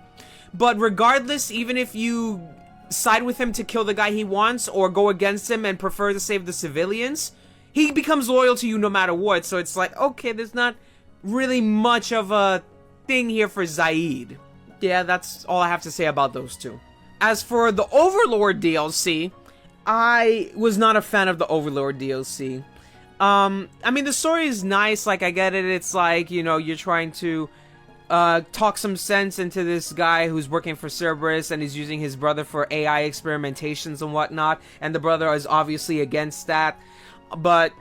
S3: but regardless, even if you side with him to kill the guy he wants or go against him and prefer to save the civilians, he becomes loyal to you no matter what. So it's like, okay, there's not really much of a thing here for Zaid. Yeah, that's all I have to say about those two. As for the Overlord DLC, I was not a fan of the Overlord DLC. I mean, the story is nice, like, I get it. It's like, you know, you're trying to talk some sense into this guy who's working for Cerberus, and he's using his brother for AI experimentations and whatnot, and the brother is obviously against that. But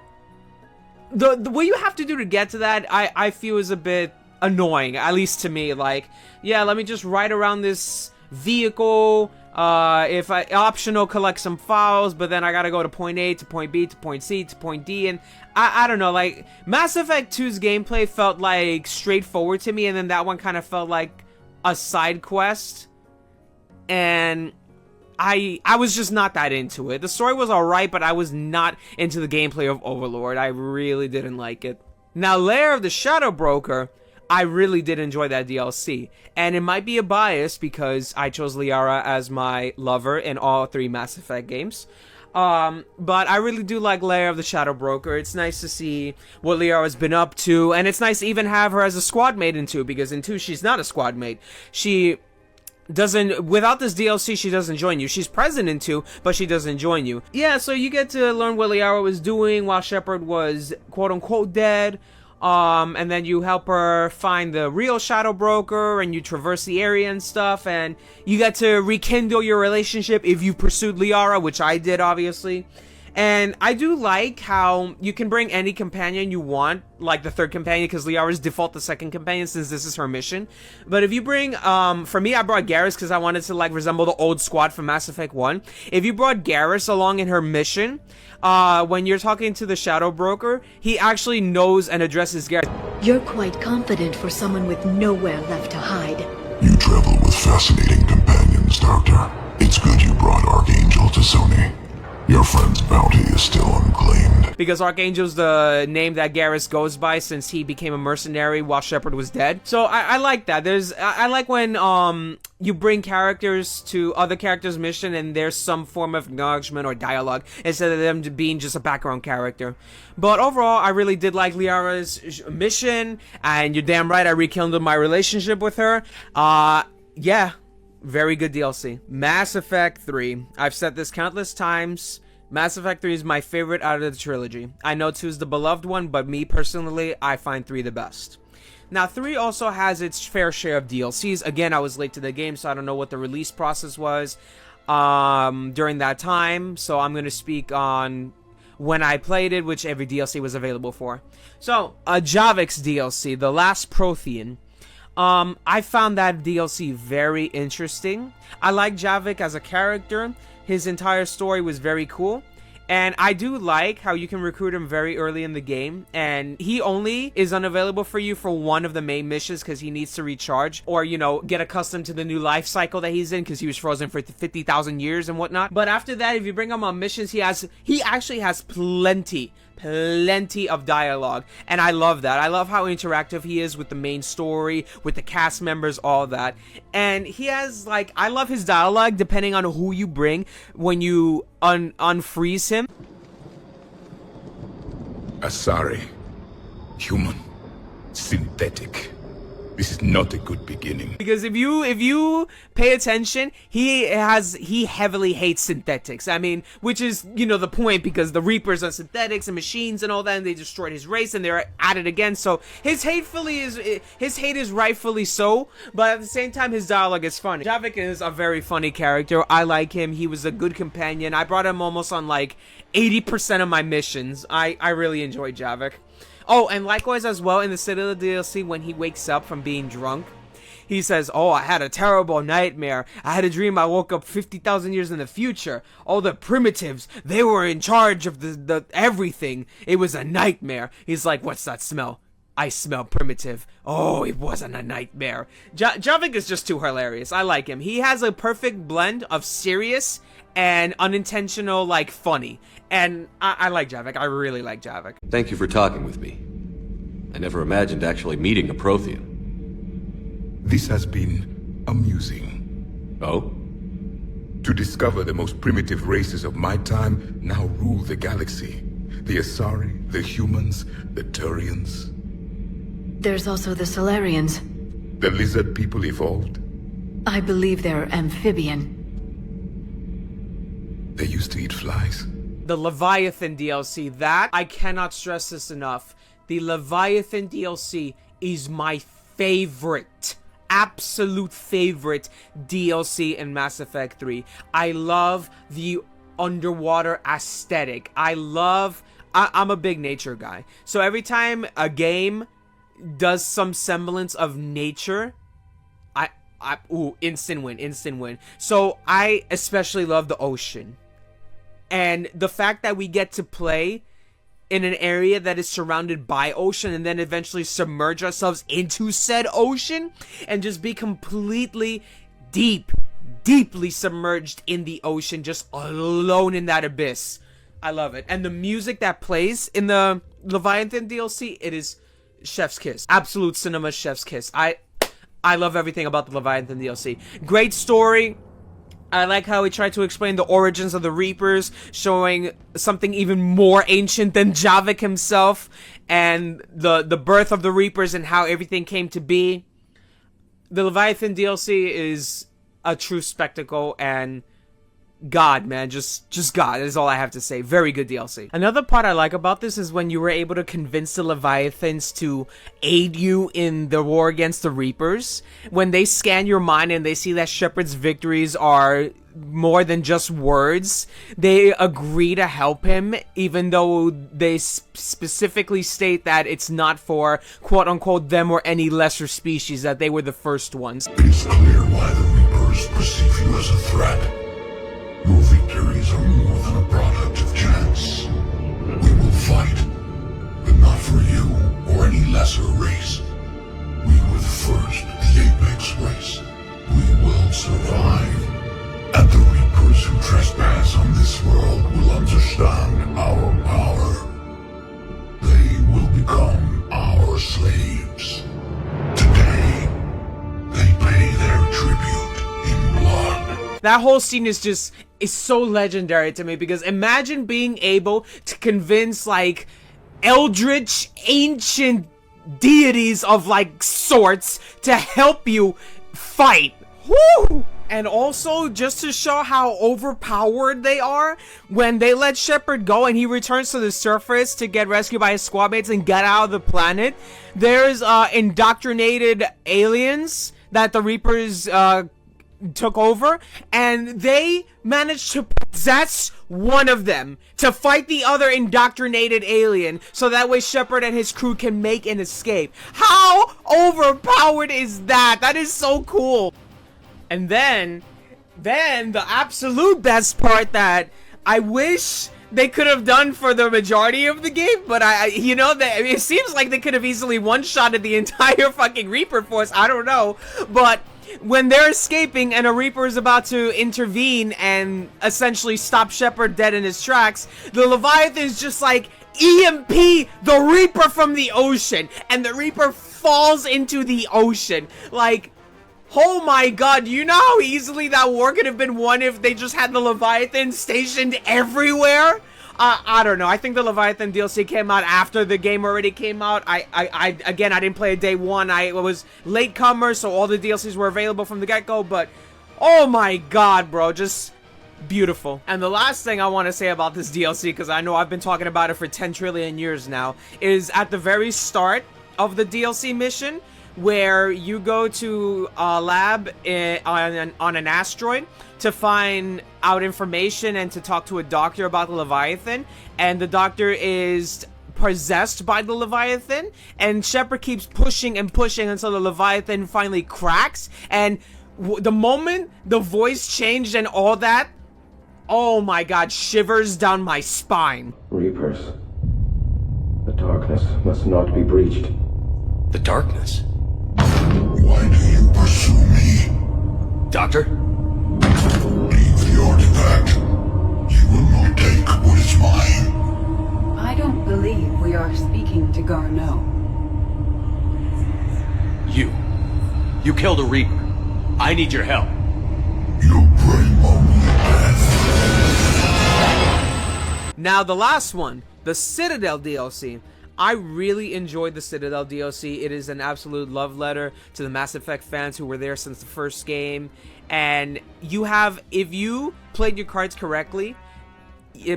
S3: the what you have to do to get to that, I feel is a bit annoying, at least to me. Like, yeah, let me just ride around this vehicle, if I optional collect some files, but then I gotta go to point A to point B to point C to point D, and I don't know, like, Mass Effect 2's gameplay felt like straightforward to me, and then that one kind of felt like a side quest, and I was just not that into it. The story was alright, but I was not into the gameplay of Overlord. I really didn't like it. Now, Lair of the Shadow Broker, I really did enjoy that DLC. And it might be a bias because I chose Liara as my lover in all 3 Mass Effect games. But I really do like Lair of the Shadow Broker. It's nice to see what Liara's been up to. And it's nice to even have her as a squad mate in 2, because in 2 she's not a squad mate. She doesn't, without this DLC, she doesn't join you. She's present in 2, but she doesn't join you. Yeah, so you get to learn what Liara was doing while Shepard was quote-unquote dead. And then you help her find the real Shadow Broker, and you traverse the area and stuff, and you get to rekindle your relationship if you pursued Liara, which I did, obviously. And I do like how you can bring any companion you want, like the third companion, because Liara's default the second companion since this is her mission. But if you bring, for me, I brought Garrus because I wanted to like resemble the old squad from Mass Effect 1. If you brought Garrus along in her mission, when you're talking to the Shadow Broker, he actually knows and addresses Garrus.
S4: You're quite confident for someone with nowhere left to hide.
S5: You travel with fascinating companions, Doctor. It's good you brought Archangel to Sony. Your friend's bounty is still unclaimed.
S3: Because Archangel's the name that Garrus goes by since he became a mercenary while Shepard was dead. So I like that. I like when you bring characters to other characters' mission and there's some form of acknowledgement or dialogue instead of them being just a background character. But overall, I really did like Liara's mission, and you're damn right I rekindled my relationship with her. Yeah. Very good DLC. Mass Effect 3. I've said this countless times. Mass Effect 3 is my favorite out of the trilogy. I know 2 is the beloved one, but me personally, I find 3 the best. Now, 3 also has its fair share of DLCs. Again, I was late to the game, so I don't know what the release process was during that time. So I'm going to speak on when I played it, which every DLC was available for. So, Javik's DLC, The Last Prothean. I found that DLC very interesting. I like Javik as a character. His entire story was very cool. And I do like how you can recruit him very early in the game. And he only is unavailable for you for one of the main missions because he needs to recharge or, you know, get accustomed to the new life cycle that he's in because he was frozen for 50,000 years and whatnot. But after that, if you bring him on missions, he actually has plenty of dialogue, and I love that. I love how interactive he is with the main story, with the cast members, all that. And he has, like, I love his dialogue depending on who you bring when you unfreeze him.
S6: Asari. Human. Synthetic. This is not a good beginning.
S3: Because if you pay attention, he heavily hates synthetics. I mean, which is, you know, the point, because the Reapers are synthetics and machines and all that, and they destroyed his race and they're at it again. So his hate is rightfully so, but at the same time his dialogue is funny. Javik is a very funny character. I like him. He was a good companion. I brought him almost on like 80% of my missions. I really enjoyed Javik. Oh, and likewise as well in the Citadel DLC, when he wakes up from being drunk, he says, "Oh, I had a terrible nightmare. I had a dream I woke up 50,000 years in the future. All the primitives, they were in charge of the everything. It was a nightmare." He's like, "What's that smell?" "I smell primitive." "Oh, it wasn't a nightmare." Javik is just too hilarious. I like him. He has a perfect blend of serious and unintentional, like, funny. And I like Javik. I really like Javik.
S7: Thank you for talking with me. I never imagined actually meeting a Prothean.
S6: This has been amusing.
S7: Oh?
S6: To discover the most primitive races of my time now rule the galaxy. The Asari, the humans, the Turians.
S4: There's also the Solarians.
S6: The lizard people evolved.
S4: I believe they're amphibian.
S6: They used to eat flies.
S3: The Leviathan DLC, that, I cannot stress this enough. The Leviathan DLC is my favorite, absolute favorite DLC in Mass Effect 3. I love the underwater aesthetic. I'm a big nature guy. So every time a game does some semblance of nature, instant win. So I especially love the ocean. And the fact that we get to play in an area that is surrounded by ocean and then eventually submerge ourselves into said ocean and just be completely deeply submerged in the ocean, just alone in that abyss. I love it. And the music that plays in the Leviathan DLC, it is chef's kiss. Absolute cinema chef's kiss. I love everything about the Leviathan DLC. Great story. I like how he tried to explain the origins of the Reapers, showing something even more ancient than Javik himself, and the birth of the Reapers and how everything came to be. The Leviathan DLC is a true spectacle, and God, man, just God is all I have to say. Very good DLC. Another part I like about this is when you were able to convince the Leviathans to aid you in the war against the Reapers. When they scan your mind and they see that Shepard's victories are more than just words, they agree to help him, even though they specifically state that it's not for quote-unquote them or any lesser species, that they were the first ones.
S5: It is clear why the Reapers perceive you as a threat. Your victories are more than a product of chance. We will fight, but not for you or any lesser race. We were the first, the apex race. We will survive. And the Reapers who trespass on this world will understand our power. They will become our slaves. Today, they pay their tribute in blood.
S3: That whole scene is so legendary to me, because imagine being able to convince, like, eldritch, ancient deities of, like, sorts to help you fight. Woo! And also, just to show how overpowered they are, when they let Shepard go and he returns to the surface to get rescued by his squad mates and get out of the planet, there's indoctrinated aliens that the Reapers took over, and they managed to possess one of them to fight the other indoctrinated alien, so that way Shepard and his crew can make an escape. How overpowered is that? That is so cool. And then the absolute best part that I wish they could have done for the majority of the game, but it seems like they could have easily one-shotted the entire fucking Reaper force. I don't know, but when they're escaping and a Reaper is about to intervene and essentially stop Shepard dead in his tracks, the Leviathan's just like, EMP the Reaper from the ocean, and the Reaper falls into the ocean. Like, oh my god, you know how easily that war could have been won if they just had the Leviathan stationed everywhere? I don't know. I think the Leviathan DLC came out after the game already came out. Again, I didn't play it day one. I was latecomer, so all the DLCs were available from the get-go, but oh my god, bro, just beautiful. And the last thing I want to say about this DLC, because I know I've been talking about it for 10 trillion years now, is at the very start of the DLC mission, where you go to a lab on an asteroid to find out information and to talk to a doctor about the Leviathan, and the doctor is possessed by the Leviathan, and Shepard keeps pushing and pushing until the Leviathan finally cracks, and the moment the voice changed and all that, oh my god, shivers down my spine.
S8: Reapers, the darkness must not be breached.
S7: The darkness?
S5: Why do you pursue me?
S7: Doctor?
S5: Leave the artifact. You will not take what is mine.
S9: I don't believe we are speaking to Garneau.
S7: You killed a Reaper. I need your help.
S5: You bring only death.
S3: Now the last one, the Citadel DLC. I really enjoyed the Citadel DLC. It is an absolute love letter to the Mass Effect fans who were there since the first game. And you have, if you played your cards correctly,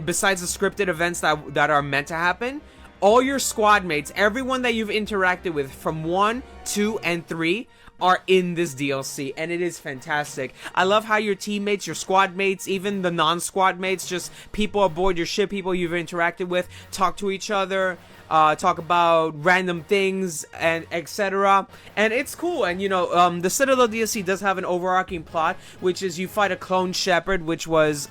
S3: besides the scripted events that are meant to happen, all your squad mates, everyone that you've interacted with from 1, 2, and 3 are in this DLC, and it is fantastic. I love how your teammates, your squad mates, even the non-squad mates, just people aboard your ship, people you've interacted with, talk to each other, talk about random things, and etc. And it's cool. And the Citadel DLC does have an overarching plot, which is you fight a clone Shepard, which was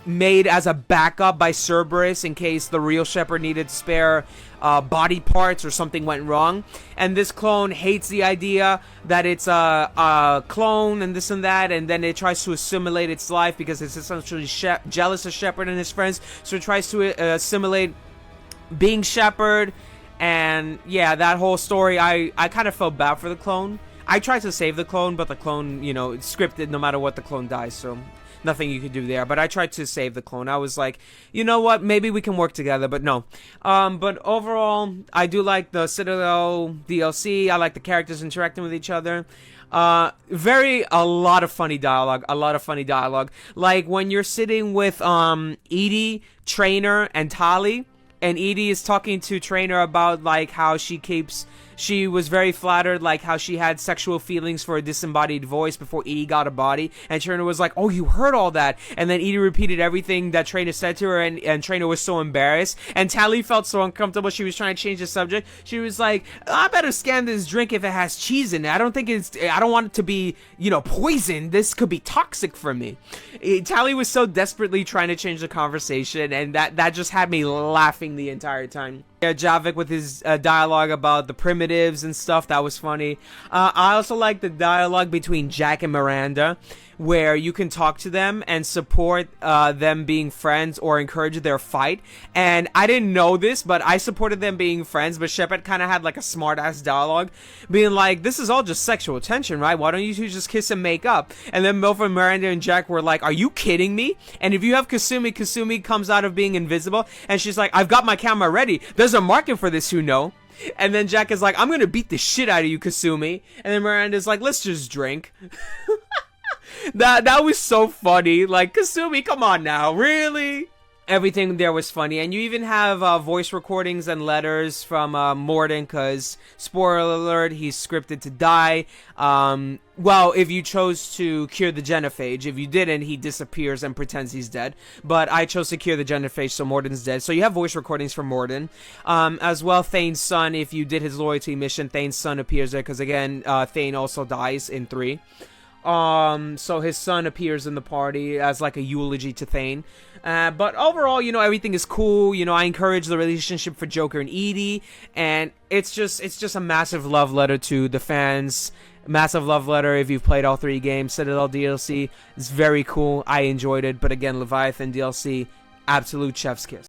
S3: made as a backup by Cerberus in case the real Shepard needed spare body parts or something went wrong. And this clone hates the idea that it's a clone and this and that, and then it tries to assimilate its life because it's essentially jealous of Shepard and his friends, so it tries to assimilate being Shepard. And yeah, that whole story, I kind of felt bad for the clone. I tried to save the clone, but the clone, it's scripted no matter what, the clone dies, so nothing you could do there. But I tried to save the clone. I was like, you know what, maybe we can work together, but no. But overall, I do like the Citadel DLC. I like the characters interacting with each other. A lot of funny dialogue. Like when you're sitting with Edie, Trainer, and Tali, and Edie is talking to Trainer about like how she was very flattered, like how she had sexual feelings for a disembodied voice before Edie got a body, and Trainer was like, oh, you heard all that, and then Edie repeated everything that Trainer said to her, and Trainer was so embarrassed, and Tali felt so uncomfortable, she was trying to change the subject. She was like, I better scan this drink if it has cheese in it. I don't want it to be, poison. This could be toxic for me. Tali was so desperately trying to change the conversation, and that just had me laughing the entire time. Yeah, Javik with his dialogue about the primitives and stuff, that was funny. I also like the dialogue between Jack and Miranda, where you can talk to them and support them being friends or encourage their fight. And I didn't know this, but I supported them being friends, but Shepard kind of had like a smart-ass dialogue, being like, this is all just sexual tension, right? Why don't you two just kiss and make up? And then both of Miranda and Jack were like, are you kidding me? And if you have Kasumi comes out of being invisible, and she's like, I've got my camera ready. There's a market for this, And then Jack is like, I'm gonna beat the shit out of you, Kasumi. And then Miranda's like, let's just drink. That was so funny. Like, Kasumi, come on now, really? Everything there was funny, and you even have voice recordings and letters from Mordin, because, spoiler alert, he's scripted to die. Well, if you chose to cure the genophage. If you didn't, he disappears and pretends he's dead. But I chose to cure the genophage, so Mordin's dead. So you have voice recordings from Mordin. As well, Thane's son, if you did his loyalty mission, Thane's son appears there, because again, Thane also dies in 3. So his son appears in the party as like a eulogy to Thane. But overall, everything is cool. I encourage the relationship for Joker and Edie, and it's just a massive love letter to the fans. Massive love letter if you've played all 3 games. Citadel DLC is very cool. I enjoyed it, but again, Leviathan DLC, absolute chef's kiss.